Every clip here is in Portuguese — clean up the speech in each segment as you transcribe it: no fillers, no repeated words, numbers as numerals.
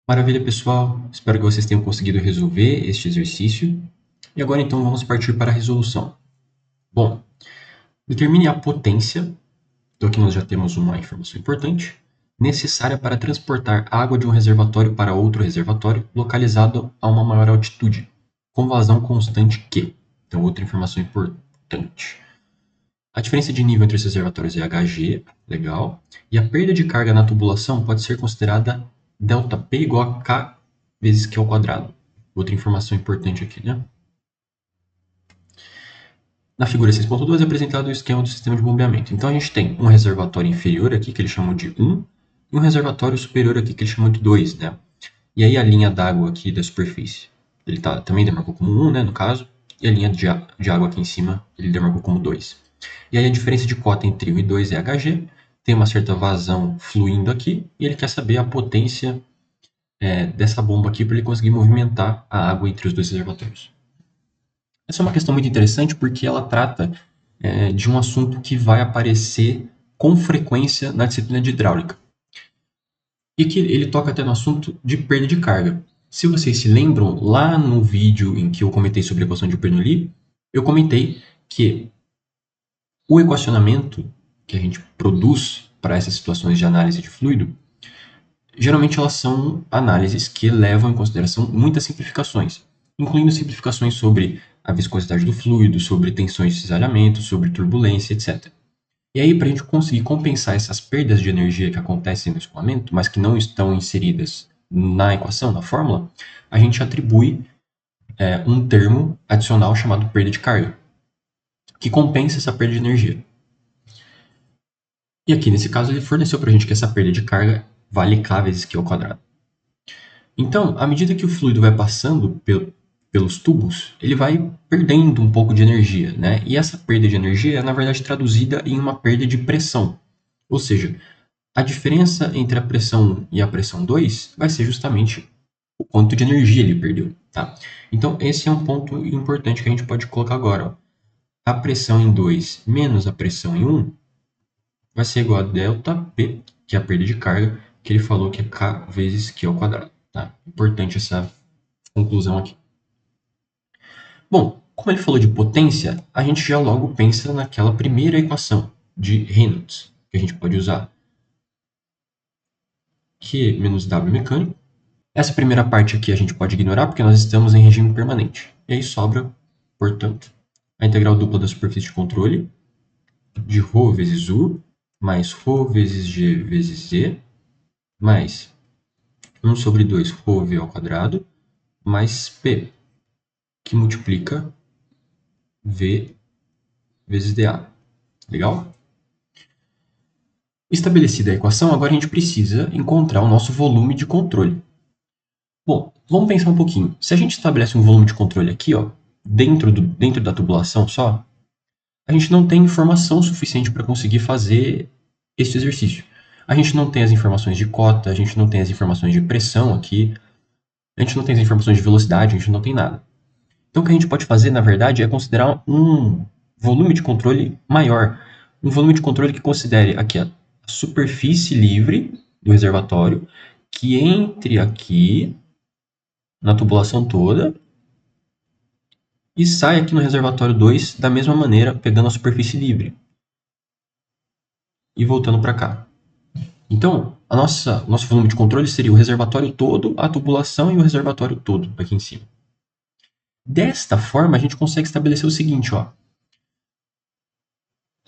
Maravilha, pessoal. Espero que vocês tenham conseguido resolver este exercício. E agora, então, vamos partir para a resolução. Bom, determine a potência, então aqui nós já temos uma informação importante, necessária para transportar água de um reservatório para outro reservatório localizado a uma maior altitude, com vazão constante Q. Então, outra informação importante. A diferença de nível entre os reservatórios é Hg, legal, e a perda de carga na tubulação pode ser considerada ΔP igual a K vezes Q ao quadrado. Outra informação importante aqui, né? Na figura 6.2 é apresentado o esquema do sistema de bombeamento. Então a gente tem um reservatório inferior aqui, que ele chamou de 1, e um reservatório superior aqui, que ele chamou de 2, né? E aí a linha d'água aqui da superfície, ele também demarcou como 1, né, no caso, e a linha de água aqui em cima, ele demarcou como 2. E aí a diferença de cota entre 1 e 2 é Hg, tem uma certa vazão fluindo aqui, e ele quer saber a potência dessa bomba aqui para ele conseguir movimentar a água entre os dois reservatórios. Essa é uma questão muito interessante porque ela trata de um assunto que vai aparecer com frequência na disciplina de hidráulica. E que ele toca até no assunto de perda de carga. Se vocês se lembram, lá no vídeo em que eu comentei sobre a equação de Bernoulli, eu comentei que o equacionamento que a gente produz para essas situações de análise de fluido, geralmente elas são análises que levam em consideração muitas simplificações, incluindo simplificações sobre a viscosidade do fluido, sobre tensões de cisalhamento, sobre turbulência, etc. E aí, para a gente conseguir compensar essas perdas de energia que acontecem no escoamento, mas que não estão inseridas na equação, na fórmula, a gente atribui um termo adicional chamado perda de carga, que compensa essa perda de energia. E aqui, nesse caso, ele forneceu para a gente que essa perda de carga vale K vezes Q ao quadrado. Então, à medida que o fluido vai passando pelos tubos, ele vai perdendo um pouco de energia, né? E essa perda de energia é, na verdade, traduzida em uma perda de pressão. Ou seja, a diferença entre a pressão 1 e a pressão 2 vai ser justamente o quanto de energia ele perdeu, tá? Então, esse é um ponto importante que a gente pode colocar agora. Ó. A pressão em 2 menos a pressão em 1 vai ser igual a ΔP, que é a perda de carga, que ele falou que é K vezes Q ao quadrado. Tá? Importante essa conclusão aqui. Bom, como ele falou de potência, a gente já logo pensa naquela primeira equação de Reynolds, que a gente pode usar. Q menos W mecânico. Essa primeira parte aqui a gente pode ignorar, porque nós estamos em regime permanente. E aí sobra, portanto, a integral dupla da superfície de controle, de ρ vezes U, mais ρ vezes G vezes Z, mais 1 sobre 2 ρv ao quadrado, mais P, que multiplica V vezes dA. Legal? Estabelecida a equação, agora a gente precisa encontrar o nosso volume de controle. Bom, vamos pensar um pouquinho. Se a gente estabelece um volume de controle aqui, ó, dentro da tubulação só, a gente não tem informação suficiente para conseguir fazer esse exercício. A gente não tem as informações de cota, a gente não tem as informações de pressão aqui, a gente não tem as informações de velocidade, a gente não tem nada. Então, o que a gente pode fazer, na verdade, é considerar um volume de controle maior. Um volume de controle que considere aqui a superfície livre do reservatório, que entre aqui na tubulação toda e sai aqui no reservatório 2 da mesma maneira, pegando a superfície livre e voltando para cá. Então, nosso volume de controle seria o reservatório todo, a tubulação e o reservatório todo aqui em cima. Desta forma, a gente consegue estabelecer o seguinte, ó.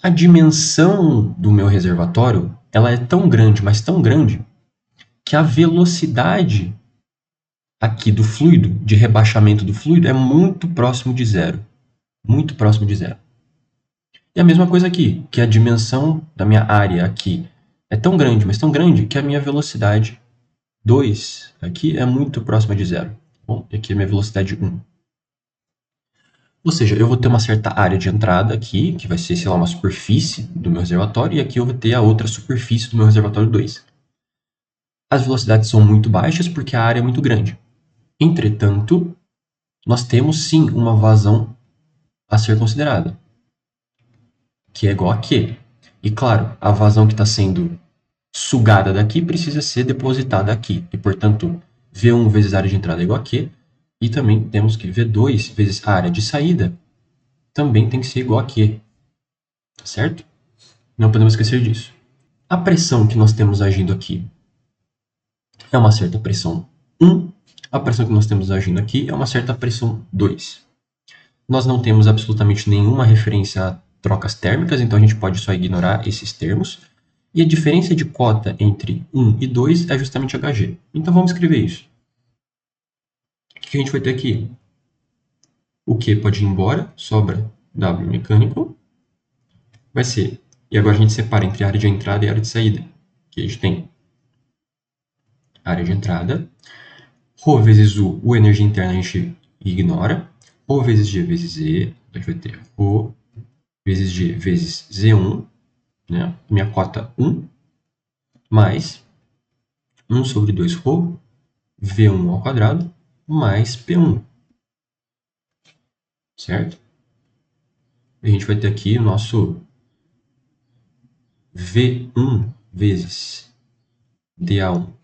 A dimensão do meu reservatório, ela é tão grande, mas tão grande, que a velocidade aqui do fluido, de rebaixamento do fluido, é muito próximo de zero. Muito próximo de zero. E a mesma coisa aqui, que a dimensão da minha área aqui é tão grande, mas tão grande, que a minha velocidade 2 aqui é muito próxima de zero. Bom, e aqui é a minha velocidade 1. Ou seja, eu vou ter uma certa área de entrada aqui, que vai ser, sei lá, uma superfície do meu reservatório, e aqui eu vou ter a outra superfície do meu reservatório 2. As velocidades são muito baixas porque a área é muito grande. Entretanto, nós temos sim uma vazão a ser considerada, que é igual a Q. E claro, a vazão que está sendo sugada daqui precisa ser depositada aqui. E, portanto, V1 vezes a área de entrada é igual a Q. E também temos que V2 vezes a área de saída também tem que ser igual a Q. Tá certo? Não podemos esquecer disso. A pressão que nós temos agindo aqui é uma certa pressão 1. A pressão que nós temos agindo aqui é uma certa pressão 2. Nós não temos absolutamente nenhuma referência a trocas térmicas, então a gente pode só ignorar esses termos. E a diferença de cota entre 1 e 2 é justamente Hg. Então vamos escrever isso. O que a gente vai ter aqui? O Q pode ir embora, sobra W mecânico. Vai ser, e agora a gente separa entre área de entrada e área de saída. Aqui a gente tem área de entrada, ρ vezes U energia interna a gente ignora, ρ vezes G vezes Z, a gente vai ter ρ vezes G vezes Z1, né? Minha cota 1, mais 1 sobre 2 ρ, V1 ao quadrado, mais P1, certo? A gente vai ter aqui o nosso V1 vezes DA1.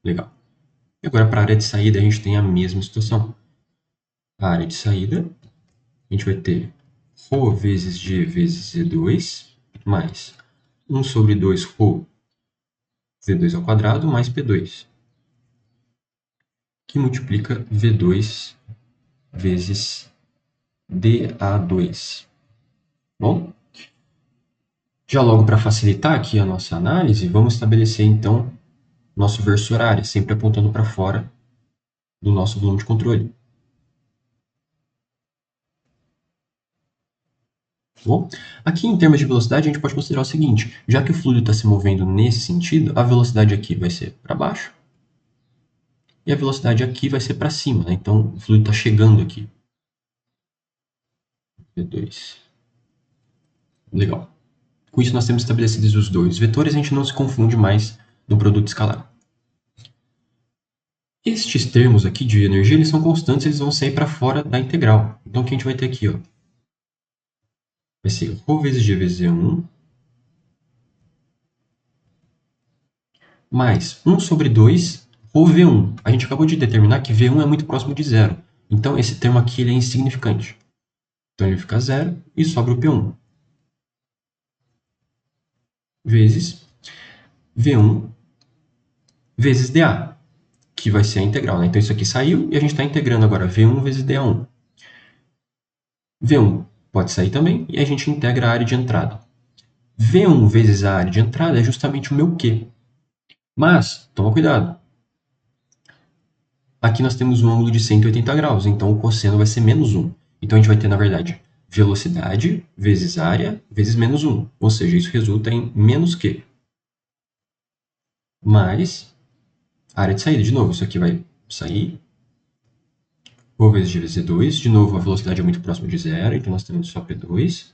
Legal. E agora, para a área de saída, a gente tem a mesma situação. A área de saída, a gente vai ter ρ vezes G vezes Z2, mais 1 sobre 2 ρ V2 ao quadrado, mais P2, que multiplica V2 vezes DA2. Bom, já logo para facilitar aqui a nossa análise, vamos estabelecer então nosso verso horário, sempre apontando para fora do nosso volume de controle. Bom, aqui em termos de velocidade, a gente pode considerar o seguinte: já que o fluido está se movendo nesse sentido, a velocidade aqui vai ser para baixo e a velocidade aqui vai ser para cima, né? Então o fluido está chegando aqui. V2. Legal. Com isso, nós temos estabelecidos os dois vetores, a gente não se confunde mais no produto escalar. Estes termos aqui de energia, eles são constantes, eles vão sair para fora da integral. Então, o que a gente vai ter aqui? Ó, vai ser ρ vezes G vezes Z1, mais 1 sobre 2 ρV1. A gente acabou de determinar que V1 é muito próximo de zero. Então, esse termo aqui ele é insignificante. Então, ele fica zero e sobra o P1. Vezes V1 vezes dA, que vai ser a integral, né? Então, isso aqui saiu e a gente está integrando agora V1 vezes dA1. V1 pode sair também e a gente integra a área de entrada. V1 vezes a área de entrada é justamente o meu Q. Mas, toma cuidado. Aqui nós temos um ângulo de 180 graus, então o cosseno vai ser menos 1. Então a gente vai ter, na verdade, velocidade vezes área vezes menos 1. Ou seja, isso resulta em menos Q. Mais a área de saída. De novo, isso aqui vai sair. Ρ vezes G vezes Z2. De novo, a velocidade é muito próxima de zero, então nós temos só P2.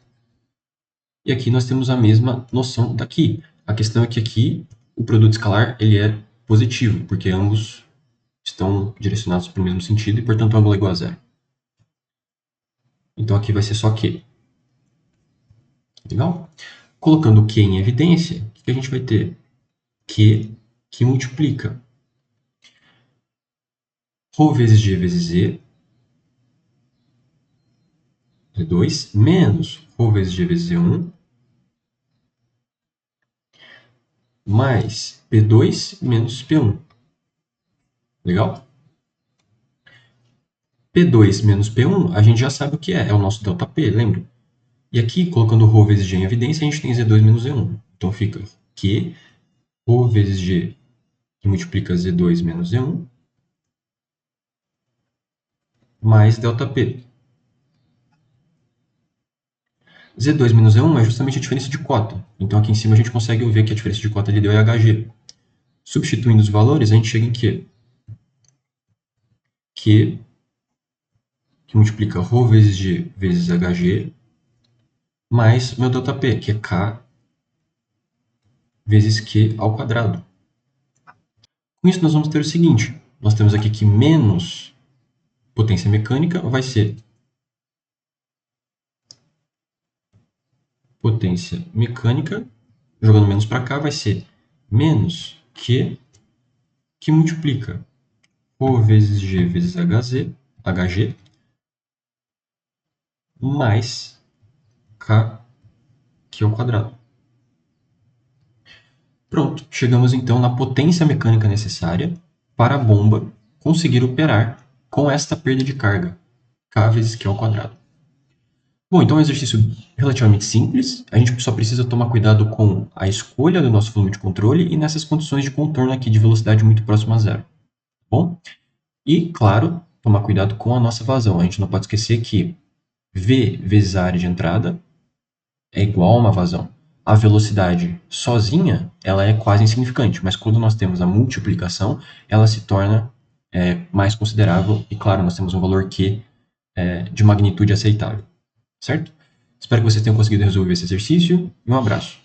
E aqui nós temos a mesma noção daqui. A questão é que aqui o produto escalar ele é positivo, porque ambos estão direcionados para o mesmo sentido e, portanto, o ângulo é igual a zero. Então aqui vai ser só Q. Legal? Colocando o Q em evidência, o que a gente vai ter? Q que multiplica ρ vezes G vezes Z, Z2, menos ρ vezes G vezes Z1, mais P2 menos P1. Legal? P2 menos P1, a gente já sabe o que é o nosso ΔP, lembra? E aqui, colocando ρ vezes G em evidência, a gente tem Z2 menos Z1. Então fica Q, ρ vezes G, que multiplica Z2 menos Z1, mais ΔP. Z2 menos Z1 é justamente a diferença de cota. Então aqui em cima a gente consegue ver que a diferença de cota ali deu é Hg. Substituindo os valores, a gente chega em Q. Q, que multiplica ρ vezes G vezes Hg, mais meu ΔP, que é K vezes Q ao quadrado. Com isso, nós vamos ter o seguinte. Nós temos aqui que menos potência mecânica vai ser potência mecânica, jogando menos para cá, vai ser menos Q, que multiplica Rho vezes G vezes HG, mais K que ao quadrado. Pronto, chegamos então na potência mecânica necessária para a bomba conseguir operar com esta perda de carga, K vezes Q ao quadrado. Bom, então é um exercício relativamente simples, a gente só precisa tomar cuidado com a escolha do nosso volume de controle e nessas condições de contorno aqui de velocidade muito próxima a zero. Bom? E, claro, tomar cuidado com a nossa vazão. A gente não pode esquecer que V vezes a área de entrada é igual a uma vazão. A velocidade sozinha, ela é quase insignificante, mas quando nós temos a multiplicação, ela se torna mais considerável e, claro, nós temos um valor Q de magnitude aceitável, certo? Espero que vocês tenham conseguido resolver esse exercício e um abraço.